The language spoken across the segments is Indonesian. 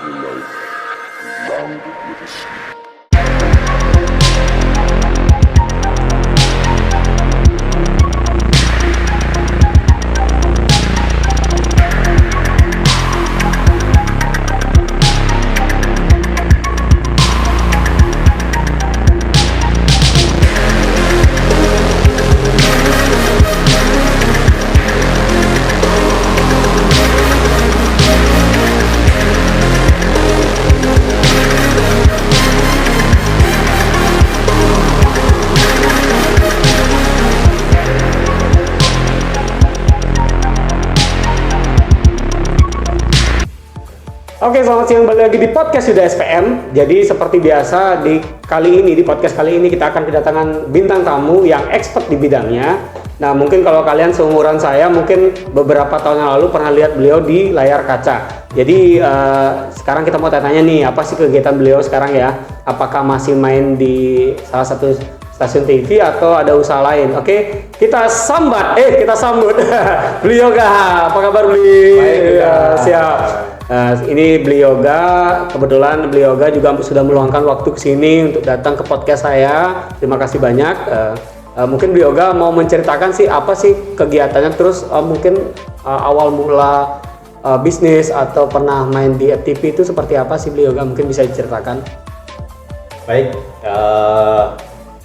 your life grounded with a sleep. Oke, selamat siang, kembali lagi di podcast Yuda SPM. Jadi seperti biasa di podcast kali ini kita akan kedatangan bintang tamu yang expert di bidangnya. Nah, mungkin kalau kalian seumuran saya, mungkin beberapa tahun yang lalu pernah lihat beliau di layar kaca. Jadi sekarang kita mau tanya nih, apa sih kegiatan beliau sekarang ya? Apakah masih main di salah satu stasiun TV atau ada usaha lain? Oke, kita sambut beliau Yoga. Apa kabar beli? Baik, ya, siap. Ini beli Yoga, kebetulan beli Yoga juga sudah meluangkan waktu ke sini untuk datang ke podcast saya. Terima kasih banyak. Mungkin beli Yoga mau menceritakan sih apa sih kegiatannya, terus mungkin awal mula bisnis atau pernah main di FTV itu seperti apa sih beli Yoga, mungkin bisa diceritakan. Baik,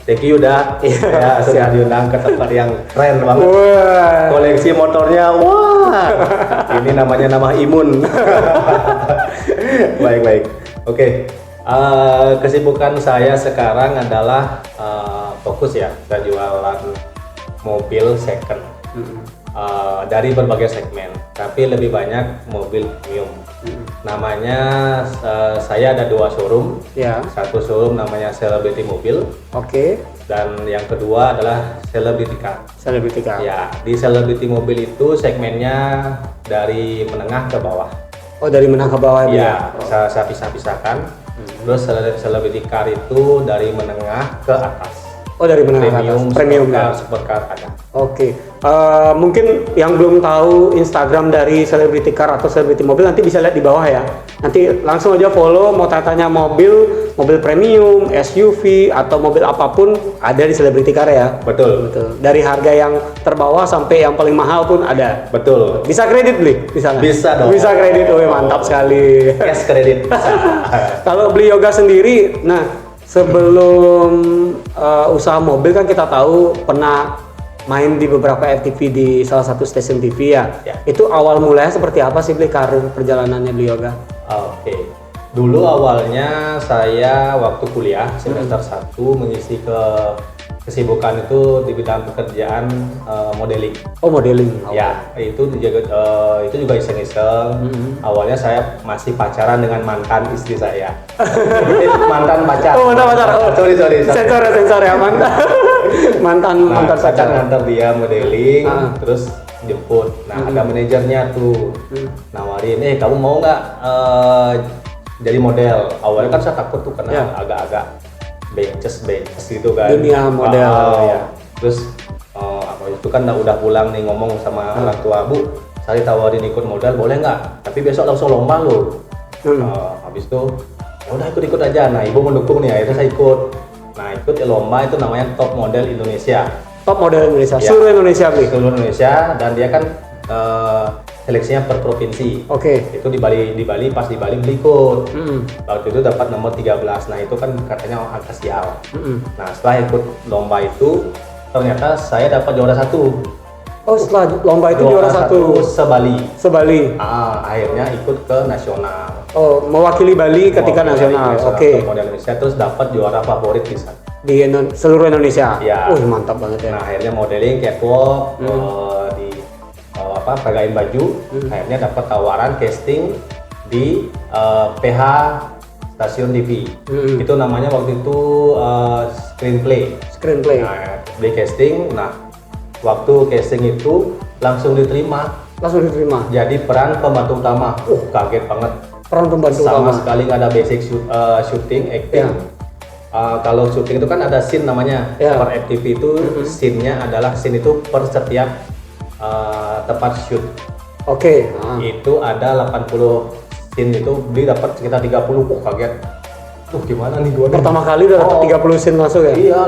thank you Yuda. Ya, sudah diundang ke tempat yang keren banget. Wah. Koleksi motornya, wah. Ini nama imun. Baik. Oke. Kesibukan saya sekarang adalah fokus ya, saya jualan mobil second dari berbagai segmen, tapi lebih banyak mobil premium. Namanya saya ada 2 showroom. Ya. Satu showroom namanya Celebrity Mobil. Oke. Dan yang kedua adalah Celebrity Car. Celebrity Car. Ya, di Celebrity Mobil itu segmennya dari menengah ke bawah. Oh, dari menengah ke bawah Ya, Oh. saya pisah-pisahkan. Terus Celebrity Car itu dari menengah ke atas. Oh, dari menengah ke atas. Premium ya. Supercar ada. Oke, mungkin yang belum tahu Instagram dari Celebrity Car atau Celebrity Mobil nanti bisa lihat di bawah ya. Nanti langsung aja follow, mau tanya mobil premium, SUV atau mobil apapun ada di Celebrity Car ya. Betul. Dari harga yang terbawah sampai yang paling mahal pun ada. Betul. Bisa kredit beli? Bisa nggak? Bisa dong. Bisa kredit, mantap sekali. Cash kredit. Kalau beli Yoga sendiri, nah sebelum usaha mobil kan kita tahu pernah main di beberapa FTV di salah satu stasiun TV ya. Ya. Itu awal mulanya seperti apa sih beli karir perjalanannya beli Yoga? Oke. Dulu awalnya saya waktu kuliah semester 1 mengisi kesibukan itu di bidang pekerjaan modeling. Oh, modeling. Ya, itu juga iseng-iseng. Awalnya saya masih pacaran dengan mantan istri saya. Mantan pacar. Oh, mantan pacar. Oh. Sorry. Sensor ya mantan. mantan pacar pacar. ngantar dia modeling, terus jemput. Nah, ada manajernya tuh nawarin, kamu mau nggak jadi model? Awalnya kan saya takut tuh karena agak-agak bences gitu kan. Dunia model. Ya. Terus apa itu kan udah pulang nih ngomong sama orang tua, Bu, saya tawarin ikut model boleh nggak? Tapi besok langsung lomba loh. Habis itu ya udah ikut aja. Nah, ibu mendukung nih, akhirnya saya ikut. Nah, ikut lomba itu namanya Top Model Indonesia. Top Model Indonesia. Ya. Seluruh Indonesia beli. Seluruh Indonesia, dan dia kan seleksinya per provinsi. Oke. Itu di Bali pas di Bali beli ikut. Waktu itu dapat nomor 13. Nah, itu kan katanya angka sial. Nah, setelah ikut lomba itu ternyata saya dapat juara 1. Oh, setelah lomba itu juara 1 Sebali. Akhirnya ikut ke nasional. Oh, mewakili Bali ketika nasional. Oke. Model Indonesia, terus dapat juara favorit di sana. Di seluruh Indonesia. Ya. Mantap banget ya. Nah, akhirnya modeling catwalk di peragain baju. Akhirnya dapat tawaran casting di PH stasiun TV. Itu namanya waktu itu screenplay. Nah, di casting. Nah, waktu casting itu langsung diterima. Jadi peran pembantu utama. Kaget banget. Peran pembantu Sama utama. sekali nggak ada basic shooting, acting. Kalau syuting itu kan ada scene namanya. Per FTV itu scene-nya adalah scene itu per setiap tempat shoot. Oke. Itu ada 80 scene itu beli dapat sekitar 30. Kaget. Gimana nih gua nih? Pertama kali udah dapat 30 scene masuk ya? Iya,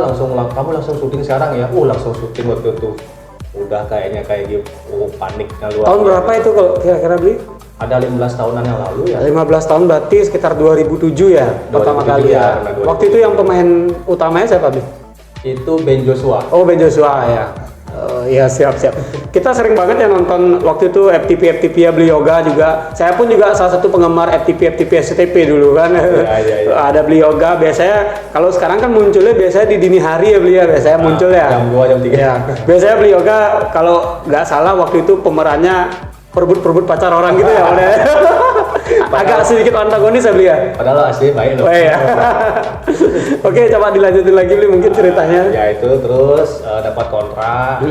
kamu langsung syuting sekarang ya? Langsung syuting waktu itu. Udah kayaknya kayak gitu, paniknya luar. Tahun berapa itu kalau kira-kira beli? Ada 15 tahunan yang lalu ya. 15 tahun berarti sekitar 2007 ya, pertama 2007 kali ya. Waktu itu yang pemain utamanya siapa, Bli? Itu Ben Joshua. Oh, Ben Joshua ya. Iya, siap. Kita sering banget ya nonton waktu itu FTP ya, Beli Yoga juga. Saya pun juga salah satu penggemar FTP SCTP dulu kan. Iya. Ada Beli Yoga, biasanya kalau sekarang kan munculnya biasanya di dini hari ya Beli ya, biasanya muncul ya. Jam 2, jam 3. Ya, biasanya Beli Yoga kalau nggak salah waktu itu pemerannya perebut pacar orang gitu ya, udah. Agak sedikit antagonis ya Beli ya. Padahal asli baik loh. Oh iya. Oke, coba dilanjutin lagi Beli mungkin ceritanya. Ya itu terus dapat kontrak.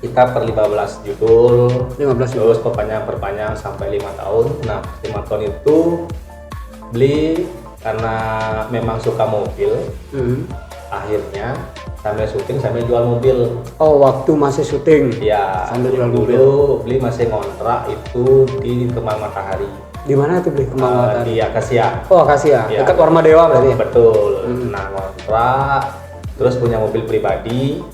Kita per 15 judul. 15 Terus perpanjang sampai 5 tahun. Nah, 5 tahun itu beli karena memang suka mobil. Akhirnya sambil syuting sambil jual mobil. Oh, waktu masih syuting. Ya, sambil jual mobil. dulu beli masih ngontrak itu di Kemang Matahari. Di mana itu Beli? Kemang Matahari. Di Akasia. Oh, Akasia. Ya. Dekat Warma Dewa berarti. Betul. Nah, ngontrak terus punya mobil pribadi.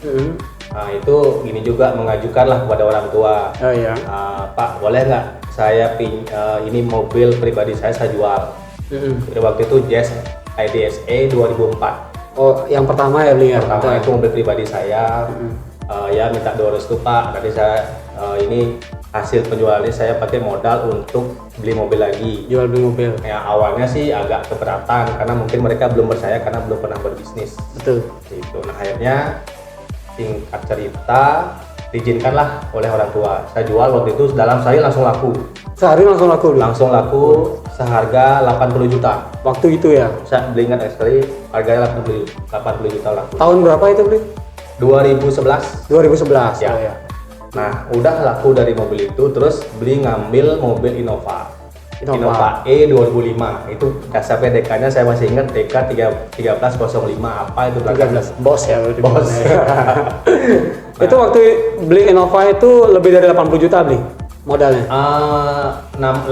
Nah, itu gini juga mengajukan lah kepada orang tua. Oh iya. Pak, boleh nggak saya ini mobil pribadi saya jual. Waktu itu Jazz IDSE 2004. Oh, yang pertama ya Beli ya? Pertama itu mobil pribadi saya. Ya minta doa restu Pak. Tadi saya ini hasil penjualannya saya pakai modal untuk beli mobil lagi. Jual beli mobil. Ya awalnya sih agak keberatan karena mungkin mereka belum percaya karena belum pernah berbisnis. Betul. Gitu. Nah akhirnya singkat cerita diizinkanlah oleh orang tua. Saya jual waktu itu dalam sehari langsung laku. Sehari langsung laku Beli? Langsung laku seharga 80 juta. Waktu itu ya? Saya beli ingat sekali harganya 80 juta laku. Tahun berapa itu Beli? 2011. 2011. Ya. Oh, ya. Nah, udah laku dari mobil itu, terus beli ngambil mobil Innova E 2005. Itu dasar PDK-nya saya masih ingat, DK 1305 apa itu belakangnya. Bos ya berarti. Bos. Itu waktu beli Innova itu lebih dari 80 juta Beli modalnya? 85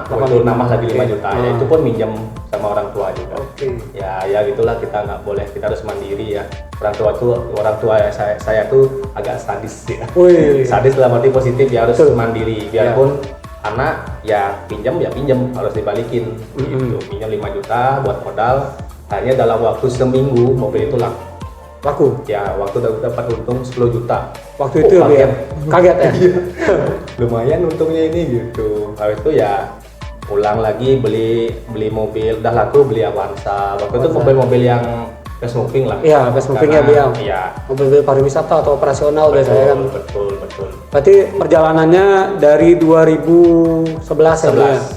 waktu nambah lagi 5 juta. Ya, itu pun minjem sama orang tua juga. Oke. Ya gitulah, kita nggak boleh, kita harus mandiri ya. Orang tua saya tuh agak sadis ya. Wih. Sadis dalam arti positif ya, harus Betul. mandiri. Biarpun anak ya pinjam harus dibalikin. Gitu. Pinjam 5 juta buat modal. Hanya dalam waktu seminggu mobil itu laku. Ya waktu dapat untung 10 juta. Waktu itu ya? Kaget ya? Lumayan untungnya ini gitu. Habis itu ya ulang lagi beli mobil, udah laku beli Avanza. Waktu itu mobil-mobil yang fast moving lah. Iya, fast moving ya Beliau. Iya. Mobil pariwisata atau operasional biasanya kan. Betul. Berarti perjalanannya dari 2011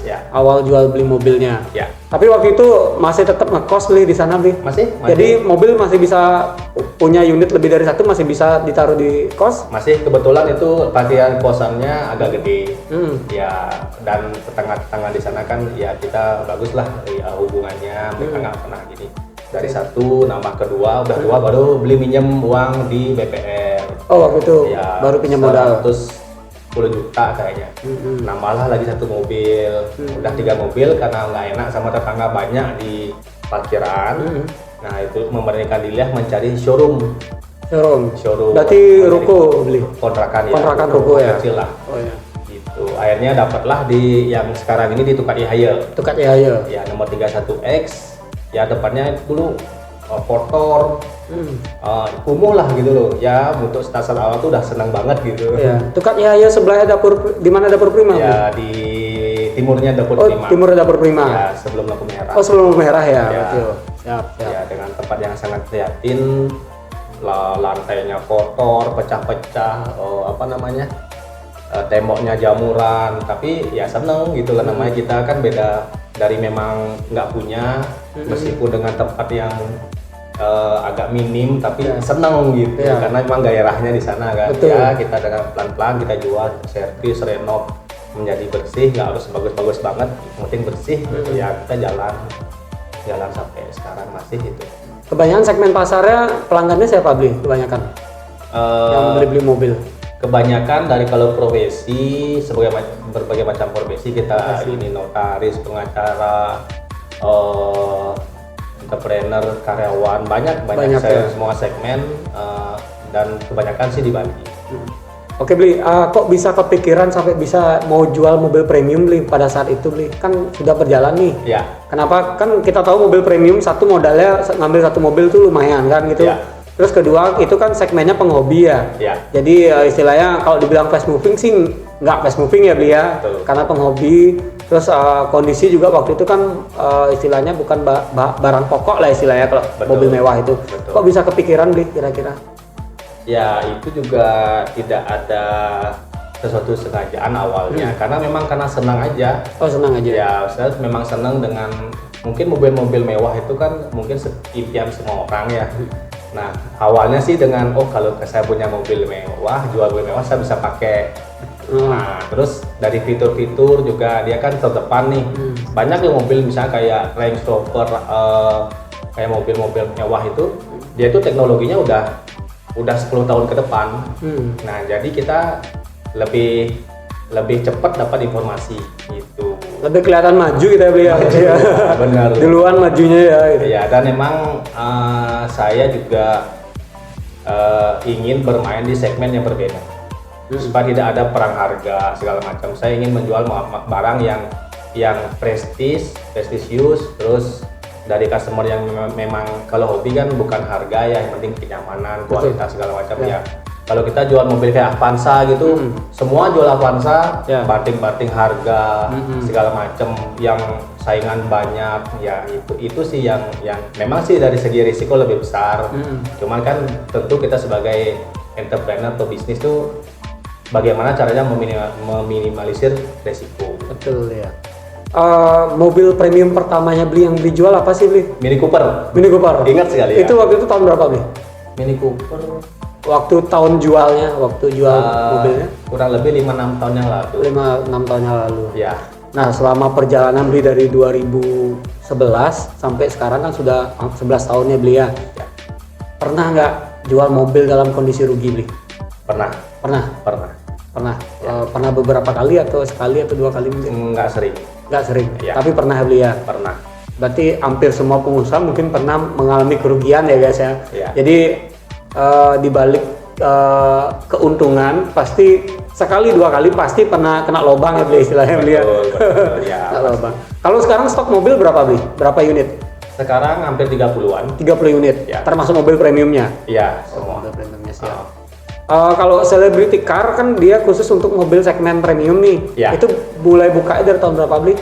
ya. Awal jual beli mobilnya. Ya. Tapi waktu itu masih tetap ngekos Beli di sana Beli. Masih. Jadi mobil masih bisa punya unit lebih dari satu, masih bisa ditaruh di kos. Masih, kebetulan itu bagian kosannya agak gede. Ya, dan tetangga-tetangga di sana kan ya kita bagus lah ya, hubungannya, mereka nggak pernah gini. Dari satu nambah kedua, udah dua baru beli minjem uang di BPR. Oh, waktu itu Ya, baru pinjam modal. 10 juta kayaknya. Nambahlah lagi satu mobil. Udah 3 mobil karena nggak enak sama tetangga banyak di parkiran. Nah itu memberanikan diri mencari showroom. Berarti ruko Beli. Kontrakan ya. Kontrakan ruko ya. Kecil lah. Oh ya. Gitu. Akhirnya dapatlah di yang sekarang ini di Tukat Yahya. Tukat Yahya. Ya nomor 31X. Ya depannya dulu Portor. Kumuh lah gitu loh. Ya untuk stasiun awal tuh udah senang banget gitu. Ya. Tukat Yahya sebelahnya dapur, di mana dapur Prima? Ya di timurnya dapur Prima. Timurnya dapur Prima. Ya sebelum lampu merah. Oh, sebelum lampu merah ya. Ya. Betul. Siap. Ya dengan tempat yang sangat prihatin, lantainya kotor, pecah-pecah, temboknya jamuran, tapi ya seneng gitu lah, namanya kita kan beda dari memang nggak punya, meskipun dengan tempat yang agak minim tapi seneng gitu, karena memang gairahnya di sana kan. Betul. Ya kita dengan pelan-pelan kita jual, servis, renov menjadi bersih, nggak harus bagus-bagus banget, yang penting bersih gitu ya, kita jalan sampai sekarang masih itu. Kebanyakan segmen pasarnya pelanggannya siapa Beli? Kebanyakan yang beli mobil. Kebanyakan dari kalau profesi berbagai macam profesi kita ini notaris, pengacara, entrepreneur, karyawan, banyak ya. semua segmen dan kebanyakan sih di Bali. Oke Bli, kok bisa kepikiran sampai bisa mau jual mobil premium Bli pada saat itu Bli? Kan sudah berjalan nih. Ya. Kenapa? Kan kita tahu mobil premium satu modalnya ngambil satu mobil tuh lumayan kan gitu. Ya. Terus kedua itu kan segmennya penghobi ya. Ya. Jadi istilahnya kalau dibilang fast moving sih nggak fast moving ya Bli ya. Betul. Karena penghobi. Terus kondisi juga waktu itu kan istilahnya bukan barang pokok lah istilahnya kalau mobil mewah itu. Betul. Kok bisa kepikiran Bli kira-kira? Ya itu juga tidak ada sesuatu sengajaan awalnya, karena memang karena senang aja. Oh senang aja. Ya saya memang senang dengan mungkin mobil-mobil mewah itu kan mungkin impian semua orang ya. Nah awalnya sih dengan kalau saya punya mobil mewah, jual mobil mewah saya bisa pakai. Nah terus dari fitur-fitur juga dia kan terdepan nih. Banyak loh mobil misalnya kayak Range Rover, kayak mobil-mobil mewah itu dia itu teknologinya udah 10 tahun ke depan. Nah, jadi kita lebih cepat dapat informasi gitu. Lebih kelihatan maju kita beli ya. Benar. Duluan majunya ya. Gitu. Ya, dan memang saya juga ingin bermain di segmen yang berbeda. Supaya tidak ada perang harga segala macam. Saya ingin menjual barang yang prestisius, terus dari customer yang memang kalau hobi kan bukan harga ya, yang penting kenyamanan, kualitas segala macam ya. Kalau kita jual mobil kayak Avanza gitu, semua jual Avanza, banting-banting harga segala macam, yang saingan banyak ya, itu sih yang memang sih dari segi risiko lebih besar. Cuman kan tentu kita sebagai entrepreneur atau bisnis tuh bagaimana caranya meminimalisir risiko. Betul ya. Mobil premium pertamanya beli yang dijual apa sih beli? Mini Cooper. Mini Cooper. Ingat sekali ya. Itu waktu itu tahun berapa beli? Mini Cooper. Waktu tahun jualnya, waktu jual mobilnya? Kurang lebih 5-6 tahun yang lalu. 5-6 tahun yang lalu. Ya. Nah selama perjalanan beli dari 2011 sampai sekarang kan sudah 11 tahunnya beli ya. Pernah nggak jual mobil dalam kondisi rugi beli? Pernah. Ya. Pernah beberapa kali atau sekali atau 2 kali mungkin? Nggak sering. Nggak sering, Ya. tapi pernah beli ya? Pernah. Berarti hampir semua pengusaha mungkin pernah mengalami kerugian ya guys ya. Ya. Jadi di balik keuntungan pasti sekali 2 kali pasti pernah kena lobang ya beli istilahnya beli ya. Betul, ya. Kena lobang. Kalau sekarang stok mobil berapa beli? Berapa unit? Sekarang hampir 30-an. 30 unit, Ya. termasuk mobil premiumnya? Iya, semua. Mobil premiumnya siap. Kalau celebrity car kan dia khusus untuk mobil segmen premium nih. Ya. Itu mulai bukanya dari tahun berapa beli?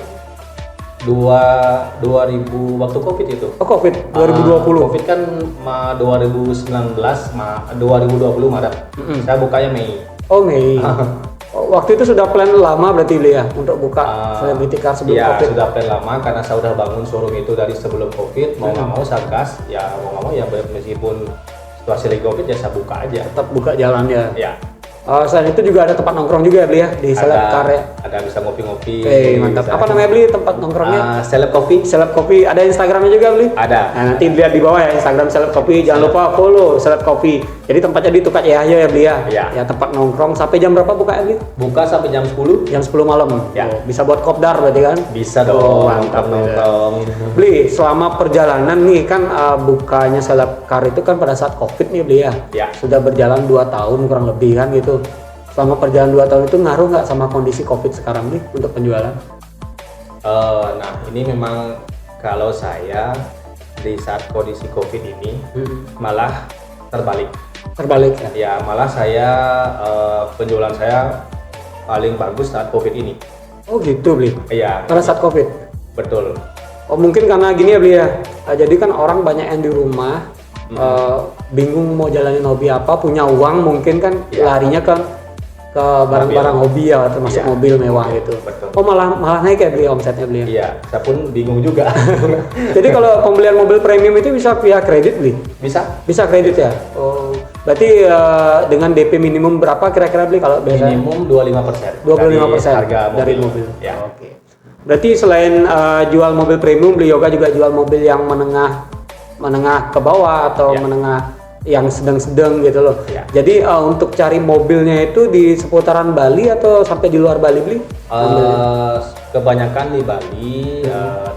2000 waktu Covid itu. Oh Covid 2020. Covid kan 2019 2020 Maret. Saya bukanya Mei. Oh Mei. Waktu itu sudah plan lama berarti beli ya untuk buka celebrity car sebelum ya, Covid. sudah plan lama karena saya udah bangun showroom itu dari sebelum Covid. Mau nggak mau saya gas, ya mau nggak mau ya meskipun situasi lagi Covid ya saya buka aja. Tetap buka jalannya. Ya. Selain itu juga ada tempat nongkrong juga ya beli ya di Celeb Car ya. Ada bisa ngopi-ngopi. Mantap. Apa namanya beli tempat nongkrongnya? Celeb Coffee. Celeb Coffee. Ada Instagramnya juga beli? Ada. Nah, nanti lihat di bawah ya Instagram Celeb Coffee. Jangan lupa follow Celeb Coffee. Jadi tempatnya di Tukat Yahya ya beli ya. Ya. Ya tempat nongkrong sampai jam berapa buka ya beli? Buka sampai jam 10. Jam 10 malam. Ya. Oh, bisa buat kopdar berarti kan? Bisa dong. Mantap nongkrong. Beli selama perjalanan nih kan bukanya Celeb Car itu kan pada saat Covid nih beli ya. Ya. Sudah berjalan 2 tahun kurang lebih kan gitu. Selama perjalanan 2 tahun itu ngaruh nggak sama kondisi Covid sekarang nih untuk penjualan? Nah ini memang kalau saya di saat kondisi Covid ini malah terbalik. Terbalik ya? Ya malah saya penjualan saya paling bagus saat Covid ini. Oh gitu beli? Iya. Pada saat Covid? Betul. Oh mungkin karena gini ya beli ya. Jadi kan orang banyak yang di rumah bingung mau jalanin hobi apa, punya uang mungkin kan larinya ke barang-barang hobi ya, termasuk mobil mewah gitu. Betul. Oh malah naik ya beli omsetnya beli. Iya, saya pun bingung juga. Jadi kalau pembelian mobil premium itu bisa via kredit beli? Bisa kredit ya. Oh, berarti dengan DP minimum berapa kira-kira beli kalau biasanya? Minimum 25%. 25% harga dari mobil. Ya. Oke. Berarti selain jual mobil premium, beli Yoga juga jual mobil yang menengah ke bawah atau menengah yang sedang-sedang gitu loh. Ya. Jadi untuk cari mobilnya itu di seputaran Bali atau sampai di luar Bali beli? Kebanyakan di Bali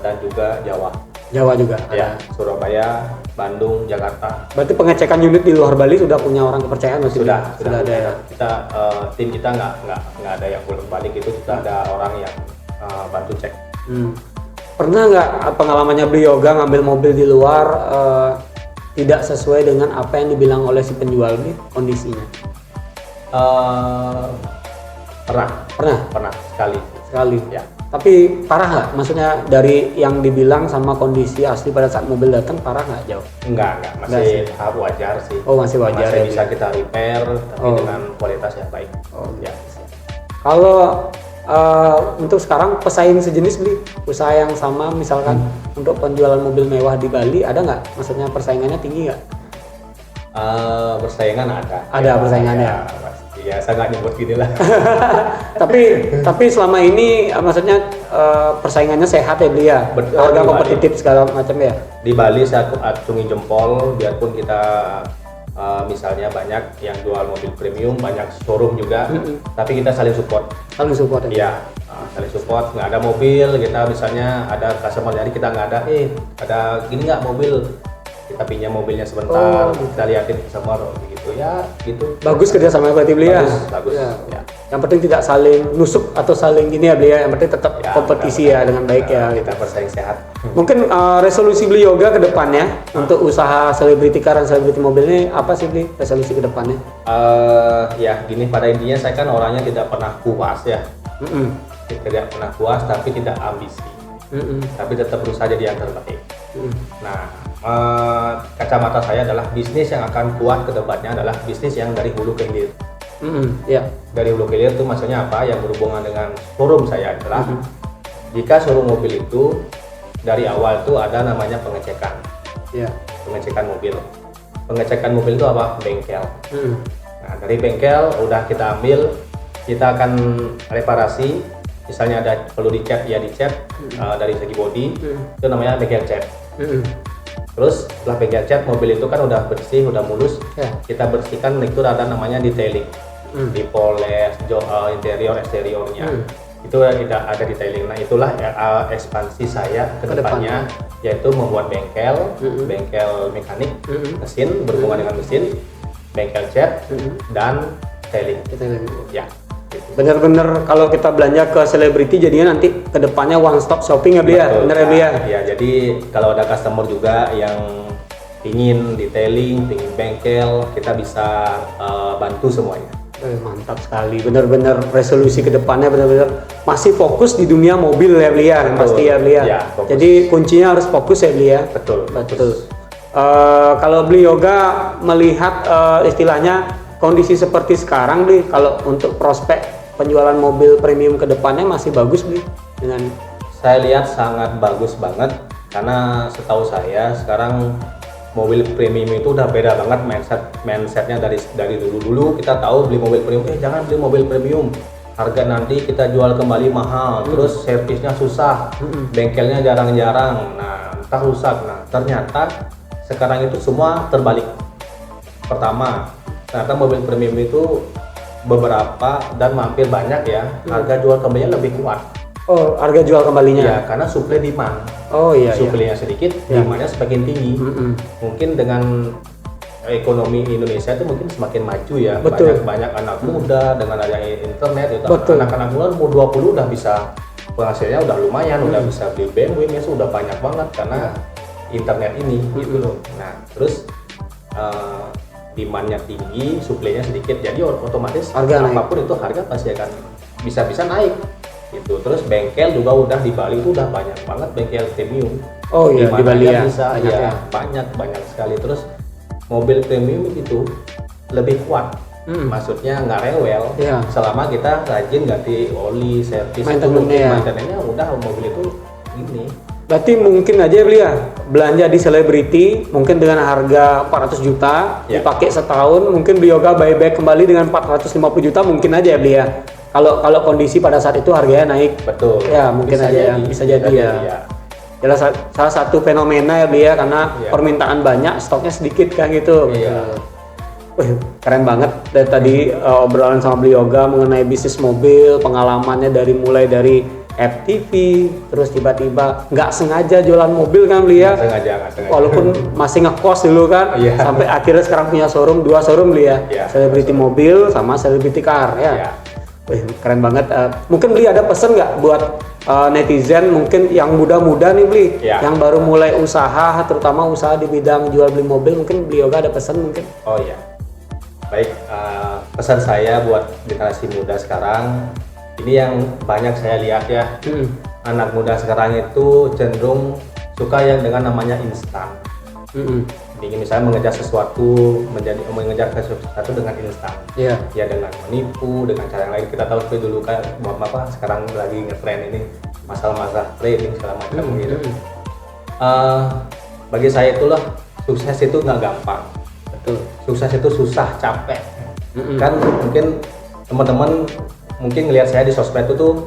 dan juga Jawa. Jawa juga. Ya, Surabaya, Bandung, Jakarta. Berarti pengecekan unit di luar Bali sudah punya orang kepercayaan masih? Sudah ada ya. Kita tim kita nggak ada yang bolak-balik, itu sudah ada orang yang bantu cek. Pernah nggak pengalamannya beli yoga ngambil mobil di luar tidak sesuai dengan apa yang dibilang oleh si penjual nih kondisinya? Pernah sekali. Ya. Tapi parah nggak? Maksudnya dari yang dibilang sama kondisi asli pada saat mobil datang parah nggak jauh? Enggak, masih tahap wajar sih. Oh, masih wajar. Masih ya, bisa kita repair tapi dengan kualitas yang baik. Ya. Kalau untuk sekarang pesaing sejenis beli usaha yang sama misalkan untuk penjualan mobil mewah di Bali ada nggak? Maksudnya persaingannya tinggi nggak? Persaingan ada. Ada persaingannya. Ya, saya nggak nyebut gini lah. tapi selama ini maksudnya persaingannya sehat ya beli ya? Harga kompetitif segala macam ya? Di Bali saya acungi jempol, biarpun kita misalnya banyak yang jual mobil premium, banyak showroom juga, tapi kita saling support. Saling support ya? Iya, saling support. Nggak ada mobil, kita misalnya ada customer jadi kita nggak ada, ada gini nggak mobil, kita pinjam mobilnya sebentar, kita liatin customer gitu ya, gitu. Bagus kerjasama berarti beli ya? Bagus. Ya. Yang penting tidak saling nusuk atau saling gini ya beli ya, yang penting tetap kompetisi ya dengan baik ya. Kita bersaing sehat. Mungkin resolusi beli yoga ke depannya untuk usaha selebriti car dan selebriti mobil ini apa sih beli resolusi ke depannya? Ya gini, pada intinya saya kan orangnya tidak pernah puas ya. Tidak pernah puas tapi tidak ambisi. Tapi tetap berusaha jadi yang terbaik. Nah, kacamata saya adalah bisnis yang akan kuat ke depannya adalah bisnis yang dari hulu ke hilir. Dari hulu ke hilir itu maksudnya apa? Yang berhubungan dengan showroom saya adalah jika showroom mobil itu dari awal itu ada namanya pengecekan. Pengecekan mobil. Pengecekan mobil itu apa? Bengkel. Nah, dari bengkel udah kita ambil, kita akan reparasi. Misalnya ada perlu dicat, ya dicat dari segi body, itu namanya bengkel cat. Terus setelah bengkel cat, mobil itu kan udah bersih, udah mulus, kita bersihkan, itu ada namanya detailing, dipoles, interior, eksteriornya, itu tidak ada detailing. Nah itulah ekspansi saya ke depannya, yaitu membuat bengkel, bengkel mekanik, mesin, berhubungan dengan mesin, bengkel cat, dan detailing. Ya. Bener-bener kalau kita belanja ke selebriti jadinya nanti kedepannya one stop shopping ya beli ya, bener ya beli ya? Ya, jadi kalau ada customer juga yang ingin detailing, ingin bengkel, kita bisa bantu semuanya. Mantap sekali, bener-bener resolusi kedepannya bener-bener masih fokus di dunia mobil ya beli ya, pasti ya beli ya. Jadi kuncinya harus fokus ya beli ya. Betul. Kalau beli yoga melihat istilahnya kondisi seperti sekarang beli, kalau untuk prospek penjualan mobil premium ke depannya masih bagus beli dengan saya lihat sangat bagus banget karena setahu saya sekarang mobil premium itu udah beda banget mindsetnya dari dulu kita tahu beli mobil premium jangan beli mobil premium, harga nanti kita jual kembali mahal, terus servisnya susah, bengkelnya jarang-jarang, nah entah rusak. Nah ternyata sekarang itu semua terbalik. Pertama, ternyata mobil premium itu beberapa dan mampir banyak ya, harga jual kembalinya lebih kuat. Oh, harga jual kembalinya? Ya, karena supply demand. Oh iya. Supply-nya sedikit, demand-nya semakin tinggi. Mungkin dengan ekonomi Indonesia itu mungkin semakin maju ya. Banyak anak muda dengan adanya internet itu. Anak-anak muda umur 20 udah bisa penghasilannya udah lumayan, udah bisa beli BMW, udah banyak banget karena internet ini gitu loh. Nah, terus demand-nya tinggi, supply-nya sedikit, jadi otomatis apapun itu harga pasti akan bisa naik gitu. Terus bengkel juga udah di Bali itu udah banyak banget bengkel premium. Oh iya, di Bali ya bisa banyak sekali. Terus mobil premium itu lebih kuat, maksudnya nggak rewel selama kita rajin ganti oli, servis, maintenance-nya udah mobil itu ini. Berarti mungkin aja beli ya belanja di selebriti mungkin dengan harga 400 juta dipakai setahun, mungkin beli yoga buyback kembali dengan 450 juta mungkin aja ya beli ya. Kalau kondisi pada saat itu harganya naik. Betul. Ya mungkin bisa aja jadi, bisa jadi ya. salah satu fenomena ya Bli ya, karena permintaan banyak, stoknya sedikit kan gitu. Iya. Wih, keren banget dari tadi obrolan sama Bli Yoga mengenai bisnis mobil, pengalamannya mulai dari FTV, terus tiba-tiba nggak sengaja jualan mobil kan Bli ya? Nggak sengaja. Walaupun masih ngekos dulu kan, Iya. sampai akhirnya sekarang punya dua showroom Bli ya? Iya, Celebrity mobil sama Celebrity car ya? Iya. Wih, keren banget. Mungkin Bli ada pesan nggak buat netizen mungkin yang muda-muda nih Bli, Iya. yang baru mulai usaha, terutama usaha di bidang jual beli mobil, mungkin Bli Yoga ada pesan mungkin? Oh iya. Baik, pesan saya buat generasi muda sekarang, ini yang banyak saya lihat ya, anak muda sekarang itu cenderung suka yang dengan namanya instan. Jadi misalnya mengejar sesuatu dengan instan. Iya. Ya dengan menipu, dengan cara yang lain. Kita tahu seperti dulu kan, sekarang lagi ngetren ini masalah-masalah trading segala macam gitu. Bagi saya itulah sukses itu nggak gampang. Betul. Sukses itu susah, capek. Kan mungkin teman-teman mungkin ngelihat saya di sosmed itu tuh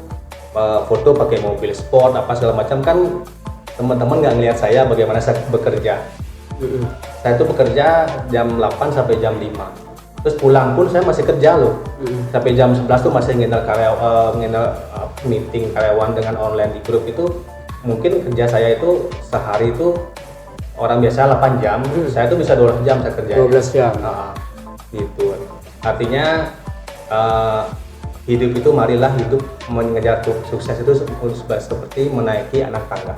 foto pakai mobil sport apa segala macam, kan teman-teman nggak ngelihat saya bagaimana saya bekerja. Saya tuh bekerja jam 8 sampai jam 5. Terus pulang pun saya masih kerja loh. Sampai jam 11 tuh masih meeting karyawan dengan online di grup itu. Mungkin kerja saya itu sehari itu orang biasa 8 jam, saya tuh bisa 12 jam saya kerja. 12 jam. Gitu. Artinya hidup itu marilah hidup mengejar sukses itu seperti menaiki anak tangga.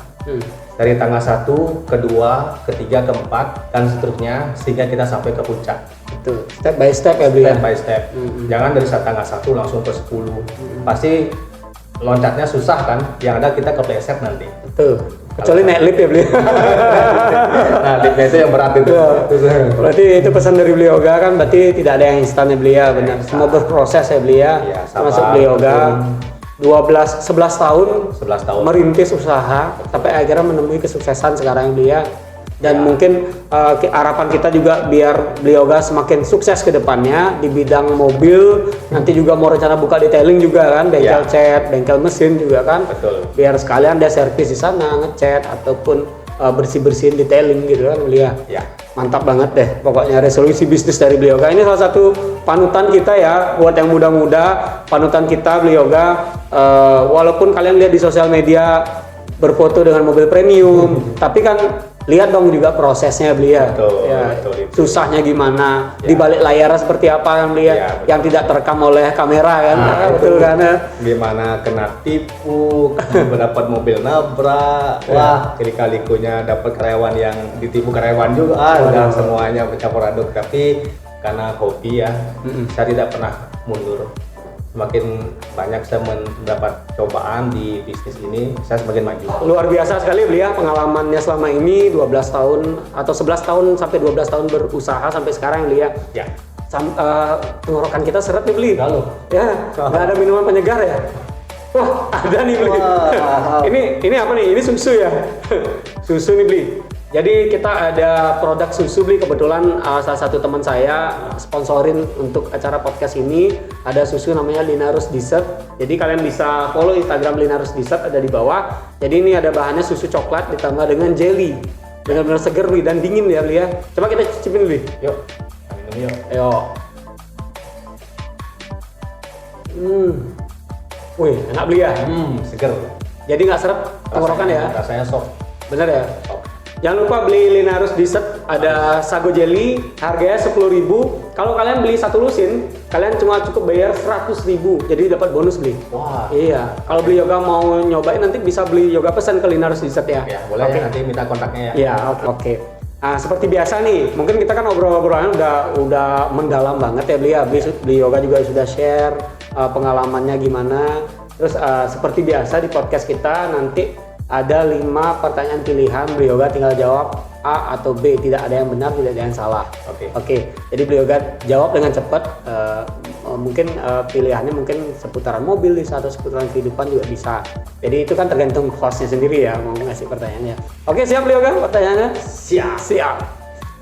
Dari tangga 1, kedua, ketiga, keempat dan seterusnya sehingga kita sampai ke puncak. Betul. Step by step ya Bli ya. Step by step. Jangan dari tangga 1 langsung ke 10. Pasti loncatnya susah kan? Yang ada kita kepleset nanti. Betul. Kecuali naik lift ya Bli. Nah, liftnya itu yang berat itu. Berarti itu pesan dari Bli Yoga kan, berarti tidak ada yang instan ya Bli ya, benar. Semua berproses ya Bli ya. Iya, Termasuk Bli Yoga 11 tahun 11 tahun. merintis usaha sampai akhirnya menemui kesuksesan sekarang Bli ya. Dan mungkin harapan kita juga biar Bli Yoga semakin sukses ke depannya di bidang mobil. Nanti juga mau rencana buka detailing juga kan, bengkel cat, bengkel mesin juga kan. Betul. Biar sekalian ada servis di sana, ngecat ataupun bersih-bersihin detailing gitu kan Bli ya. Ya. Mantap banget deh pokoknya resolusi bisnis dari Bli Yoga. Ini salah satu panutan kita ya buat yang muda-muda, panutan kita Bli Yoga. Walaupun kalian lihat di sosial media berfoto dengan mobil premium, tapi kan lihat dong juga prosesnya Bli ya. Betul, Ya, betul itu. susahnya gimana, di balik layarnya seperti apa yang lihat, yang tidak terekam oleh kamera kan. Betul kan ya. Gimana kena tipu, mendapat mobil nabrak, wah kali-kalikunya dapat karyawan yang ditipu karyawan juga, udah semuanya bercampur aduk. Tapi karena hobi ya, saya tidak pernah mundur. Semakin banyak saya mendapat cobaan di bisnis ini, saya semakin maju. Luar biasa sekali Bli ya pengalamannya selama ini 12 tahun atau 11 tahun sampai 12 tahun berusaha sampai sekarang Bli ya. Ya. Tenggorokan kita seret nih Bli. Lalu. Ya, nggak ada minuman penyegar ya? Wah, ada nih Bli. Ini apa nih? Ini susu ya? Susu nih Bli. Jadi kita ada produk susu Bli, kebetulan salah satu teman saya sponsorin untuk acara podcast ini. Ada susu namanya Linarus Dessert. Jadi kalian bisa follow Instagram Linarus Dessert, ada di bawah. Jadi ini ada bahannya susu coklat ditambah dengan jelly. Benar-benar seger Bli dan dingin ya Bli ya. Coba kita cicipin Bli. Yuk, minum yuk. Ayo. Wih, enak Bli ya. Seger. Jadi nggak seret tenggorokan ya. Rasanya soft. Bener ya. Jangan lupa beli Linarus Dessert, ada sago jelly, harganya 10.000. Kalau kalian beli satu lusin, kalian cuma cukup bayar 100.000, jadi dapat bonus Bli. Wah. Iya. Kalau Bli Yoga mau nyobain nanti bisa Bli Yoga pesan ke Linarus Dessert ya. Ya, boleh ya, nanti minta kontaknya ya. Iya, oke. Nah, seperti biasa nih, mungkin kita kan obrol-obrolannya udah mendalam banget ya Bli ya. Bli Yoga juga sudah share pengalamannya gimana. Terus seperti biasa di podcast kita nanti ada 5 pertanyaan pilihan, Bli Yoga tinggal jawab A atau B, tidak ada yang benar, tidak ada yang salah. Oke. Jadi Bli Yoga jawab dengan cepat. Mungkin pilihannya mungkin seputaran mobil bisa atau seputaran kehidupan juga bisa. Jadi itu kan tergantung hostnya sendiri ya mau ngasih pertanyaannya. Oke, siap Bli Yoga pertanyaannya? Siap.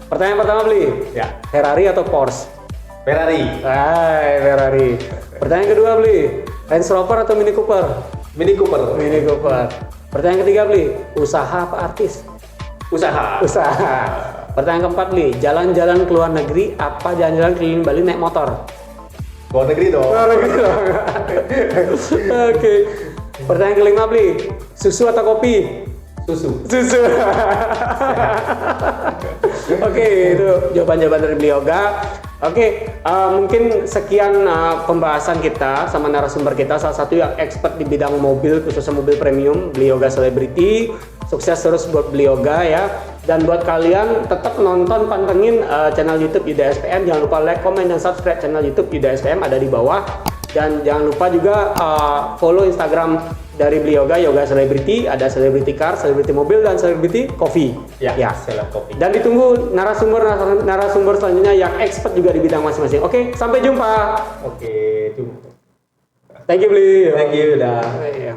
Pertanyaan pertama Bli. Ya. Ferrari atau Porsche? Ferrari. Hai, Ferrari. Pertanyaan kedua Bli. Range Rover atau Mini Cooper? Mini Cooper. Mini Cooper. Pertanyaan ketiga, Bli, usaha apa artis? Usaha. Usaha. Pertanyaan keempat, Bli, jalan-jalan ke luar negeri apa jalan-jalan keliling Bali naik motor? Luar negeri dong. Luar negeri dong. Oke. Pertanyaan kelima, Bli, susu atau kopi? Susu. Susu. Oke, itu jawaban-jawaban dari Bli Yoga. Oke, mungkin sekian pembahasan kita sama narasumber kita, salah satu yang expert di bidang mobil, khususnya mobil premium, Bli Yoga Celebrity. Sukses terus buat Bli Yoga ya. Dan buat kalian tetap nonton, pantengin channel YouTube Yuda SPM. Jangan lupa like, comment, dan subscribe channel YouTube Yuda SPM, ada di bawah. Dan jangan lupa juga follow Instagram dari Bli Yoga, Yoga Celebrity. Ada Celebrity Car, Celebrity Mobil, dan Celebrity Coffee. Ya. Seleb kopi. Dan ditunggu narasumber selanjutnya yang expert juga di bidang masing-masing. Oke, sampai jumpa. Oke, Thank you, Bli. Thank you, udah. Iya.